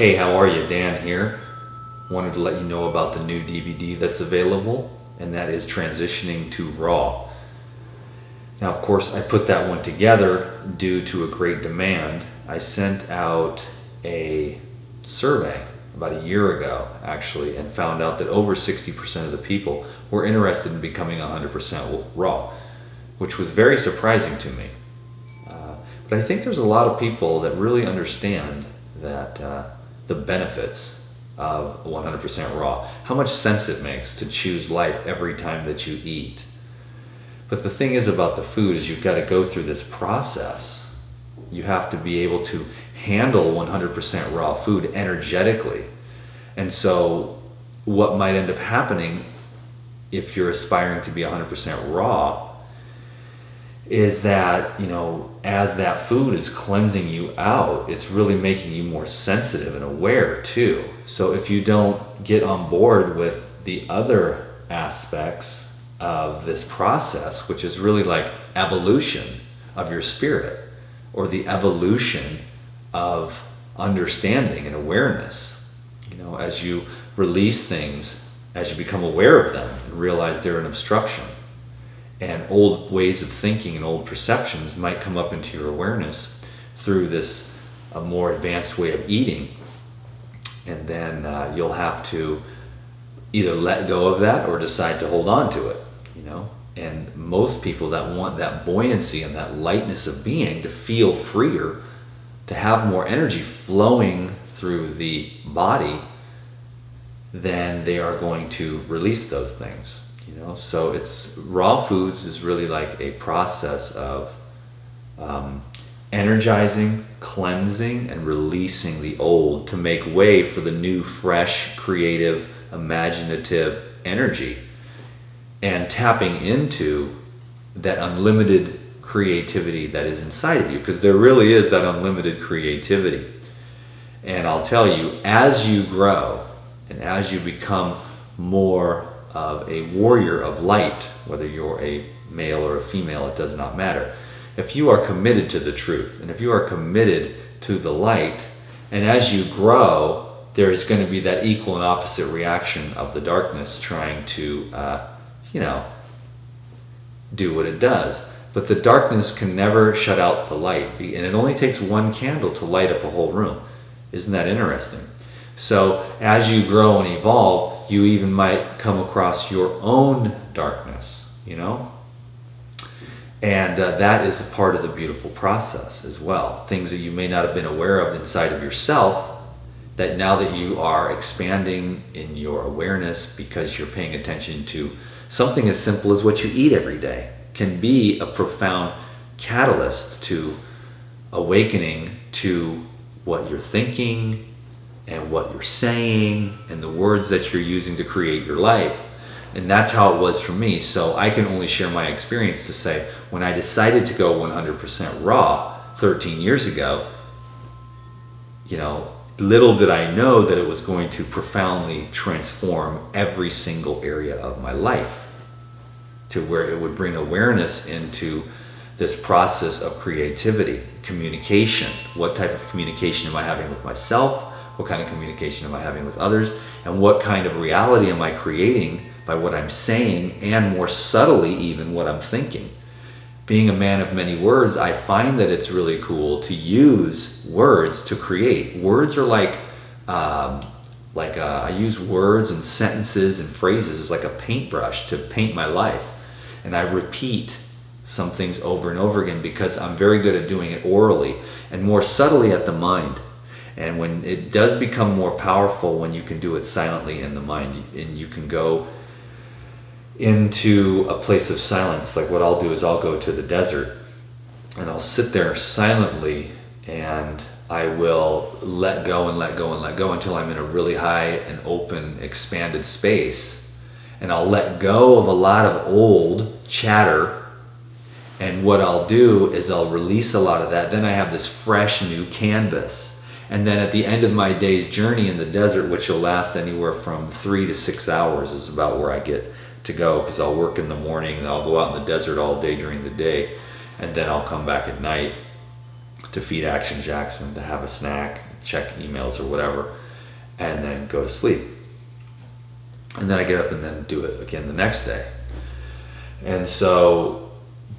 Hey, how are you? Dan here. Wanted to let you know about the new DVD that's available, and that is Transitioning to Raw. Now, of course, I put that one together due to a great demand. I sent out a survey about a year ago, actually, and found out that over 60% of the people were interested in becoming 100% raw, which was very surprising to me. But I think there's a lot of people that really understand that the benefits of 100% raw, how much sense it makes to choose life every time that you eat. But the thing is about the food is you've got to go through this process. You have to be able to handle 100% raw food energetically. And so what might end up happening if you're aspiring to be 100% raw is that, you know, as that food is cleansing you out, it's really making you more sensitive and aware too. So if you don't get on board with the other aspects of this process, which is really like evolution of your spirit, or the evolution of understanding and awareness, you know, as you release things, as you become aware of them and realize they're an obstruction, and old ways of thinking and old perceptions might come up into your awareness through this more advanced way of eating. And then you'll have to either let go of that or decide to hold on to it, you know. And most people that want that buoyancy and that lightness of being, to feel freer, to have more energy flowing through the body, then they are going to release those things. You know, so it's raw foods is really like a process of energizing, cleansing, and releasing the old to make way for the new, fresh, creative, imaginative energy, and tapping into that unlimited creativity that is inside of you, because there really is that unlimited creativity. And I'll tell you, as you grow and as you become more of a warrior of light, whether you're a male or a female, it does not matter. If you are committed to the truth, and if you are committed to the light, and as you grow, there is going to be that equal and opposite reaction of the darkness trying to, you know, do what it does. But the darkness can never shut out the light, and it only takes one candle to light up a whole room. Isn't that interesting? So as you grow and evolve, you even might come across your own darkness, you know? And that is a part of the beautiful process as well. Things that you may not have been aware of inside of yourself, that now that you are expanding in your awareness because you're paying attention to something as simple as what you eat every day, can be a profound catalyst to awakening to what you're thinking and what you're saying and the words that you're using to create your life. And that's how it was for me. So I can only share my experience to say, when I decided to go 100% raw 13 years ago, you know, little did I know that it was going to profoundly transform every single area of my life, to where it would bring awareness into this process of creativity, communication. What type of communication am I having with myself? What kind of communication am I having with others? And what kind of reality am I creating by what I'm saying, and more subtly even what I'm thinking? Being a man of many words, I find that it's really cool to use words to create. Words are like I use words and sentences and phrases as like a paintbrush to paint my life. And I repeat some things over and over again because I'm very good at doing it orally and more subtly at the mind. And when it does become more powerful, when you can do it silently in the mind, and you can go into a place of silence. Like what I'll do is I'll go to the desert and I'll sit there silently, and I will let go and let go and let go until I'm in a really high and open, expanded space. And I'll let go of a lot of old chatter, and what I'll do is I'll release a lot of that. Then I have this fresh new canvas. And then at the end of my day's journey in the desert, which will last anywhere from 3 to 6 hours, is about where I get to go, because I'll work in the morning and I'll go out in the desert all day during the day, and then I'll come back at night to feed Action Jackson, to have a snack, check emails or whatever, and then go to sleep. And then I get up and then do it again the next day. And so,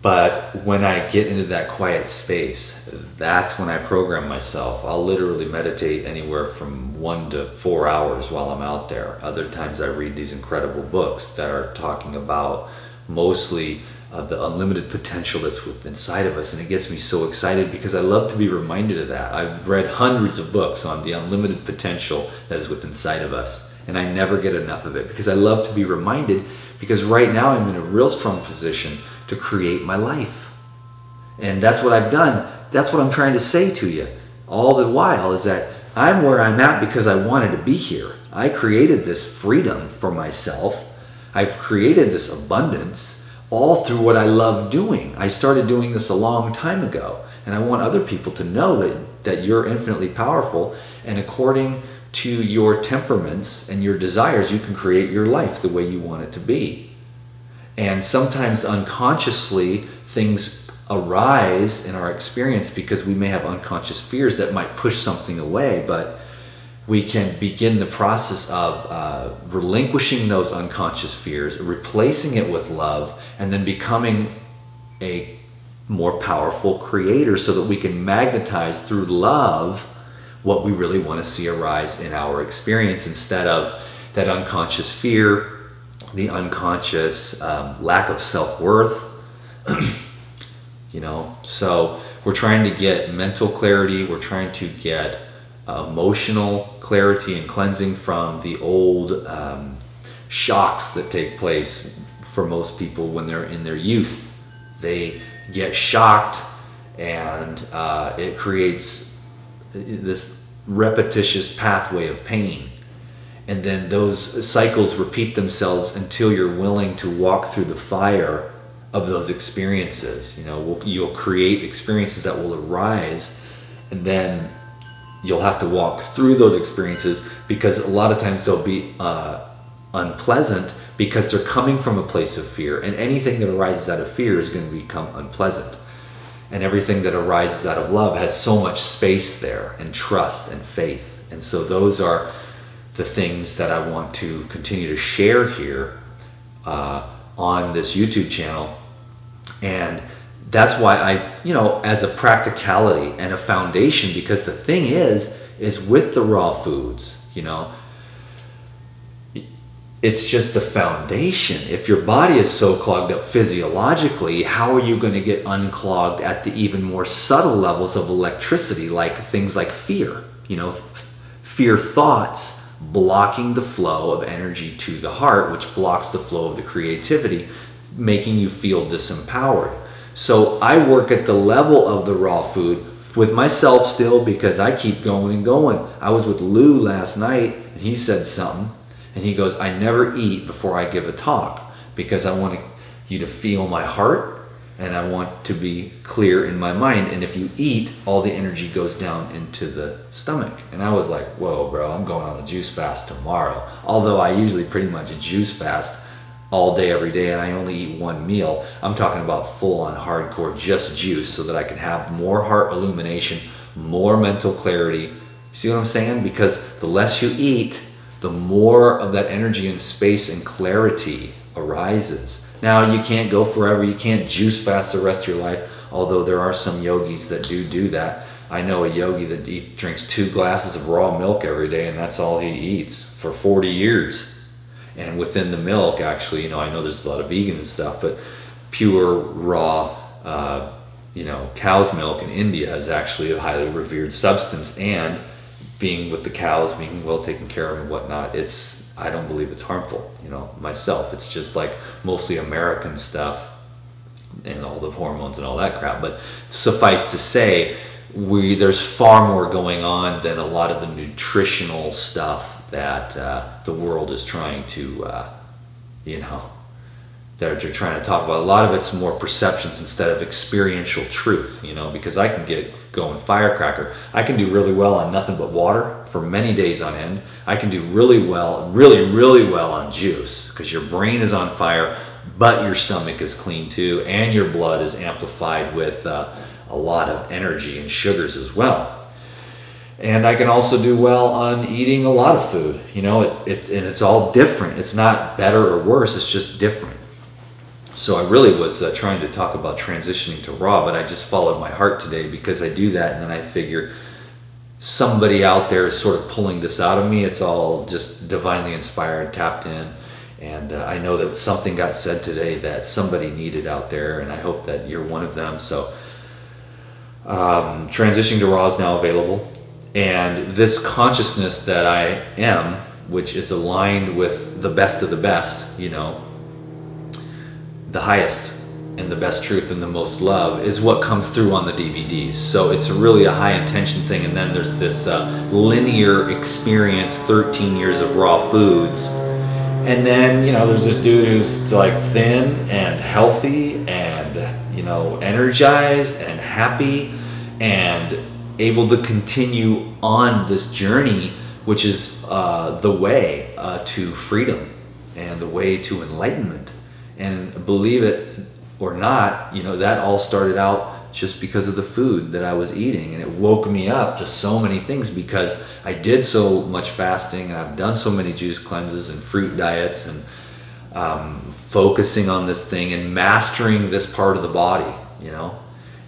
but when I get into that quiet space, that's when I program myself. I'll literally meditate anywhere from 1 to 4 hours while I'm out there. Other times I read these incredible books that are talking about mostly the unlimited potential that's within inside of us. And it gets me so excited because I love to be reminded of that. I've read hundreds of books on the unlimited potential that is within inside of us. And I never get enough of it because I love to be reminded, because right now I'm in a real strong position to create my life. And that's what I've done. That's what I'm trying to say to you all the while, is that I'm where I'm at because I wanted to be here. I created this freedom for myself. I've created this abundance all through what I love doing. I started doing this a long time ago, and I want other people to know that you're infinitely powerful, and according to your temperaments and your desires, you can create your life the way you want it to be. And sometimes unconsciously things arise in our experience because we may have unconscious fears that might push something away, but we can begin the process of relinquishing those unconscious fears, replacing it with love, and then becoming a more powerful creator so that we can magnetize through love what we really want to see arise in our experience, instead of that unconscious fear, the unconscious lack of self-worth. You know, so we're trying to get mental clarity, we're trying to get emotional clarity and cleansing from the old shocks that take place for most people when they're in their youth. They get shocked, and it creates this repetitious pathway of pain. And then those cycles repeat themselves until you're willing to walk through the fire of those experiences. You know, you'll create experiences that will arise, and then you'll have to walk through those experiences, because a lot of times they'll be unpleasant because they're coming from a place of fear, and anything that arises out of fear is going to become unpleasant. And everything that arises out of love has so much space there, and trust and faith. And so those are the things that I want to continue to share here on this YouTube channel. And that's why I, you know, as a practicality and a foundation, because the thing is with the raw foods, you know, it's just the foundation. If your body is so clogged up physiologically, how are you going to get unclogged at the even more subtle levels of electricity, like things like fear? You know, fear thoughts blocking the flow of energy to the heart, which blocks the flow of the creativity, making you feel disempowered. So I work at the level of the raw food with myself still, because I keep going and going. I was with Lou last night, and he said something, and he goes, I never eat before I give a talk, because I want you to feel my heart, and I want to be clear in my mind. And if you eat, all the energy goes down into the stomach. And I was like, whoa, bro, I'm going on a juice fast tomorrow. Although I usually pretty much juice fast all day, every day, and I only eat one meal. I'm talking about full-on hardcore just juice, so that I can have more heart illumination, more mental clarity. See what I'm saying? Because the less you eat, the more of that energy and space and clarity arises. Now, you can't go forever. You can't juice fast the rest of your life, although there are some yogis that do that. I know a yogi that drinks 2 glasses of raw milk every day, and that's all he eats for 40 years. And within the milk, actually, you know, I know there's a lot of vegans and stuff, but pure raw, you know, cow's milk in India is actually a highly revered substance. And being with the cows, being well taken care of and whatnot, I don't believe it's harmful, you know, myself. It's just like mostly American stuff and all the hormones and all that crap. But suffice to say, there's far more going on than a lot of the nutritional stuff that the world is trying to, you know, they're trying to talk about. A lot of it's more perceptions instead of experiential truth, you know, because I can get going firecracker. I can do really well on nothing but water for many days on end. I can do really well, really well on juice, because your brain is on fire, but your stomach is clean too, and your blood is amplified with a lot of energy and sugars as well. And I can also do well on eating a lot of food. You know, and it's all different. It's not better or worse, it's just different. So I really was trying to talk about transitioning to raw, but I just followed my heart today because I do that, and then I figure somebody out there is sort of pulling this out of me. It's all just divinely inspired, tapped in. And I know that something got said today that somebody needed out there, and I hope that you're one of them. So transitioning to raw is now available. And this consciousness that I am, which is aligned with the best of the best, you know, the highest and the best truth and the most love, is what comes through on the DVDs. So it's really a high intention thing. And then there's this linear experience, 13 years of raw foods. And then, you know, there's this dude who's like thin and healthy and, you know, energized and happy and able to continue on this journey, which is the way to freedom and the way to enlightenment. And believe it or not, you know, that all started out just because of the food that I was eating, and it woke me up to so many things because I did so much fasting, and I've done so many juice cleanses and fruit diets, and focusing on this thing and mastering this part of the body, you know.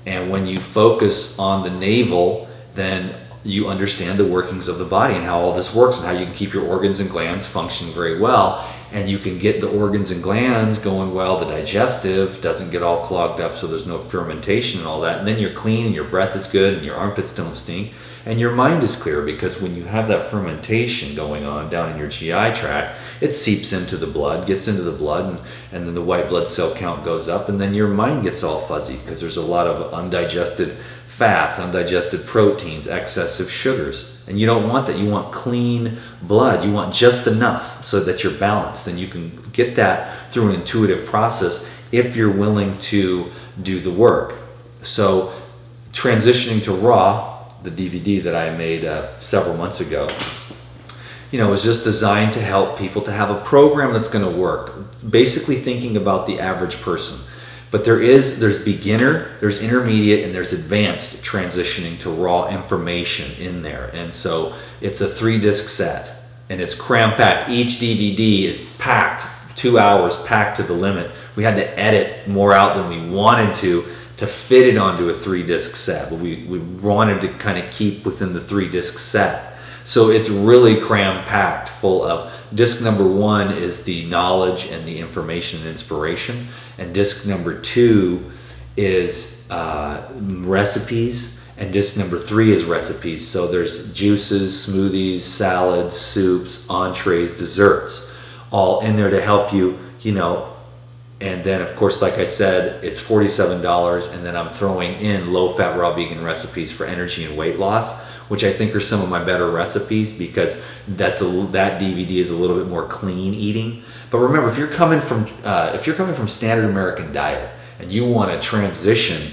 And when you focus on the navel, then you understand the workings of the body and how all this works and how you can keep your organs and glands functioning very well. And you can get the organs and glands going well, the digestive doesn't get all clogged up, so there's no fermentation and all that. And then you're clean and your breath is good and your armpits don't stink. And your mind is clear, because when you have that fermentation going on down in your GI tract, it seeps into the blood, gets into the blood, and then the white blood cell count goes up, and then your mind gets all fuzzy because there's a lot of undigested fats, undigested proteins, excessive sugars. And you don't want that. You want clean blood. You want just enough so that you're balanced. And you can get that through an intuitive process if you're willing to do the work. So transitioning to raw, the DVD that I made several months ago, you know, was just designed to help people to have a program that's going to work. Basically thinking about the average person. But there's beginner, there's intermediate, and there's advanced transitioning to raw information in there. And so it's a 3-disc set, and it's cram-packed. Each DVD is packed, 2 hours, packed to the limit. We had to edit more out than we wanted to fit it onto a 3-disc set. But we wanted to kind of keep within the 3-disc set. So it's really cram-packed full of, disc number 1 is the knowledge and the information and inspiration. And disc number 2 is recipes, and disc number 3 is recipes. So there's juices, smoothies, salads, soups, entrees, desserts, all in there to help you, you know. And then, of course, like I said, it's $47, and then I'm throwing in low-fat raw vegan recipes for energy and weight loss, which I think are some of my better recipes, because that DVD is a little bit more clean eating. But remember, if you're coming from standard American diet and you want to transition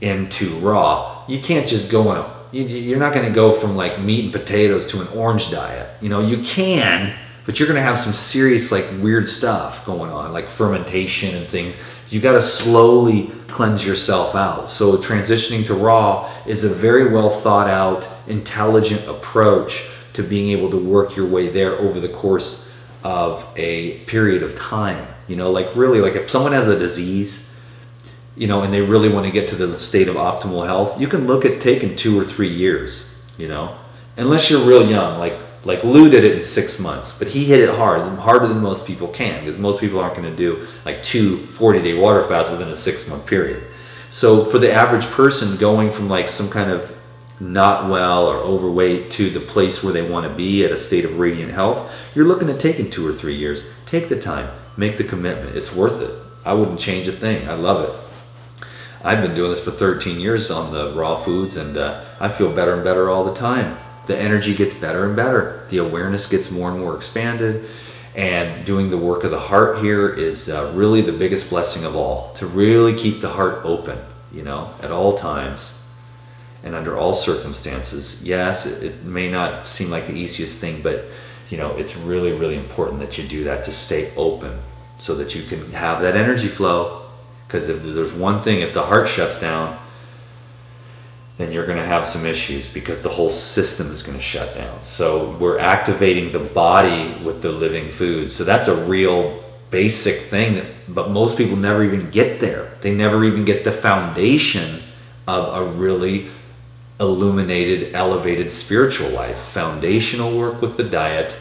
into raw, you can't just go on you're not going to go from like meat and potatoes to an orange diet. You know, you can, but you're going to have some serious like weird stuff going on, like fermentation and things. You got to slowly cleanse yourself out. So transitioning to raw is a very well thought out, intelligent approach to being able to work your way there over the course of a period of time. You know, like really, like if someone has a disease, you know, and they really want to get to the state of optimal health, you can look at taking 2 or 3 years, you know, unless you're real young, like Lou did it in 6 months, but he hit it hard, harder than most people can, because most people aren't going to do like 2 40-day water fasts within a 6-month period. So for the average person, going from like some kind of not well or overweight to the place where they want to be at a state of radiant health, you're looking at taking 2 or 3 years. Take the time, make the commitment. It's worth it. I wouldn't change a thing. I love it. I've been doing this for 13 years on the raw foods, and I feel better and better all the time. The energy gets better and better. The awareness gets more and more expanded. And doing the work of the heart here is really the biggest blessing of all. To really keep the heart open, you know, at all times and under all circumstances. Yes, it may not seem like the easiest thing, but you know, it's really, really important that you do that, to stay open so that you can have that energy flow. Because if there's one thing, if the heart shuts down, then you're going to have some issues because the whole system is going to shut down. So we're activating the body with the living foods. So that's a real basic thing, but most people never even get there. They never even get the foundation of a really illuminated, elevated spiritual life. Foundational work with the diet,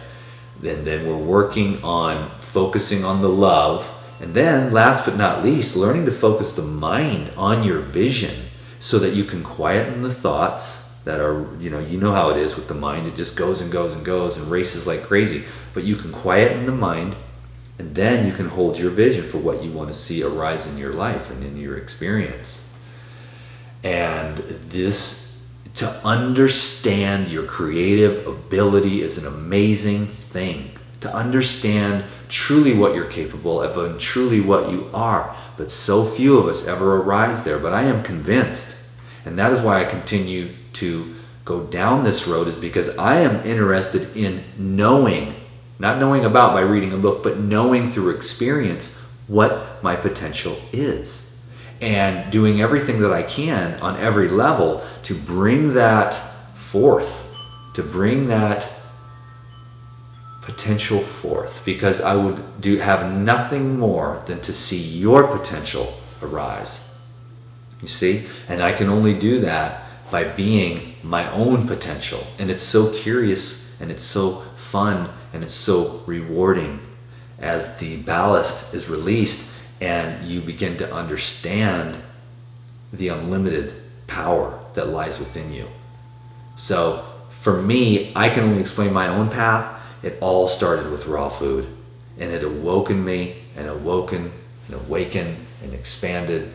and then we're working on focusing on the love, and then last but not least, learning to focus the mind on your vision so that you can quieten the thoughts that are, you know how it is with the mind. It just goes and goes and goes and races like crazy. But you can quieten the mind, and then you can hold your vision for what you want to see arise in your life and in your experience. And this, to understand your creative ability is an amazing thing. To understand truly what you're capable of and truly what you are. But so few of us ever arise there. But I am convinced, and that is why I continue to go down this road, is because I am interested in knowing, not knowing about by reading a book, but knowing through experience what my potential is. And doing everything that I can on every level to bring that forth, to bring that potential forth, because I would have nothing more than to see your potential arise. You see? And I can only do that by being my own potential. And it's so curious, and it's so fun, and it's so rewarding as the ballast is released and you begin to understand the unlimited power that lies within you. So for me, I can only explain my own path. It all started with raw food, and it awoken me and awakened and expanded,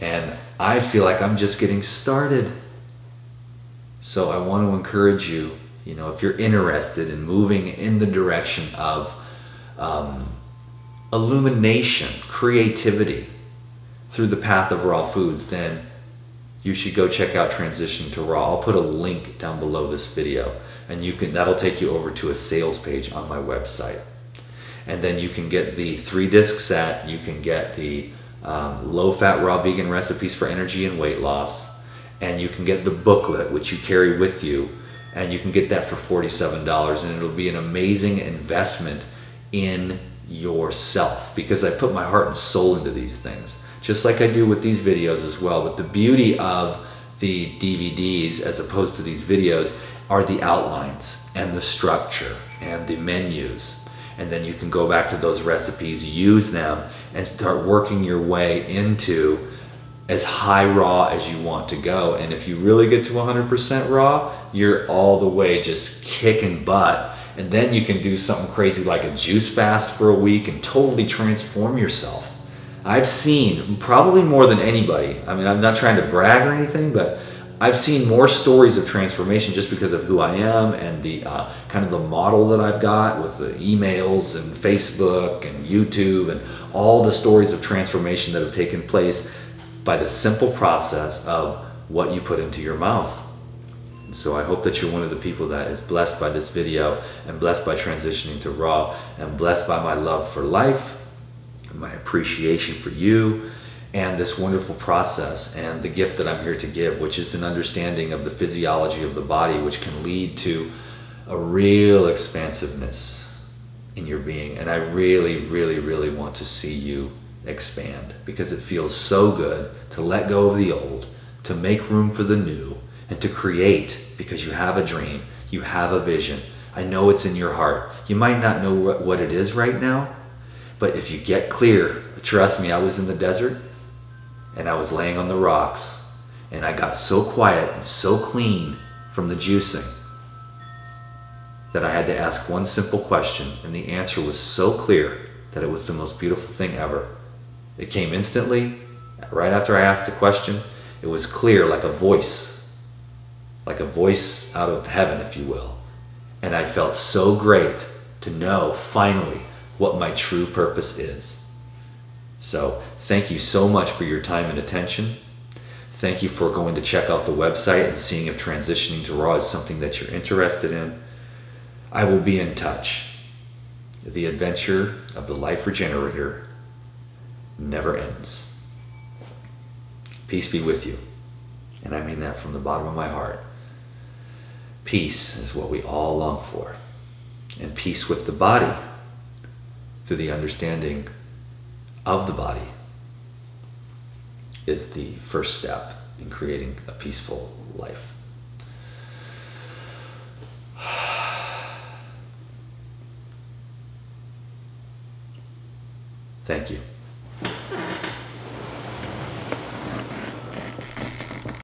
and I feel like I'm just getting started. So I want to encourage you, if you're interested in moving in the direction of illumination, creativity through the path of raw foods, then you should go check out Transition to Raw. I'll put a link down below this video, and that'll take you over to a sales page on my website. And then you can get the 3-disc set, you can get the low-fat raw vegan recipes for energy and weight loss, and you can get the booklet, which you carry with you, and you can get that for $47, and it'll be an amazing investment in yourself, because I put my heart and soul into these things, just like I do with these videos as well. But the beauty of the DVDs as opposed to these videos are the outlines and the structure and the menus, and then you can go back to those recipes, use them, and start working your way into as high raw as you want to go. And if you really get to 100% raw, you're all the way just kicking butt. And then you can do something crazy like a juice fast for a week and totally transform yourself. I've seen, probably more than anybody, I mean, I'm not trying to brag or anything, but I've seen more stories of transformation just because of who I am and the kind of the model that I've got with the emails and Facebook and YouTube and all the stories of transformation that have taken place by the simple process of what you put into your mouth. So I hope that you're one of the people that is blessed by this video and blessed by transitioning to raw and blessed by my love for life, my appreciation for you, and this wonderful process and the gift that I'm here to give, which is an understanding of the physiology of the body, which can lead to a real expansiveness in your being. And I really, really, really want to see you expand, because it feels so good to let go of the old, to make room for the new, and to create, because you have a dream, you have a vision. I know it's in your heart. You might not know what it is right now, but if you get clear, trust me, I was in the desert and I was laying on the rocks and I got so quiet and so clean from the juicing that I had to ask one simple question, and the answer was so clear that it was the most beautiful thing ever. It came instantly, right after I asked the question. It was clear, like a voice out of heaven, if you will. And I felt so great to know finally what my true purpose is. So thank you so much for your time and attention. Thank you for going to check out the website and seeing if transitioning to raw is something that you're interested in. I will be in touch. The adventure of the Life Regenerator never ends. Peace be with you. And I mean that from the bottom of my heart. Peace is what we all long for. And peace with the body through the understanding of the body is the first step in creating a peaceful life. Thank you.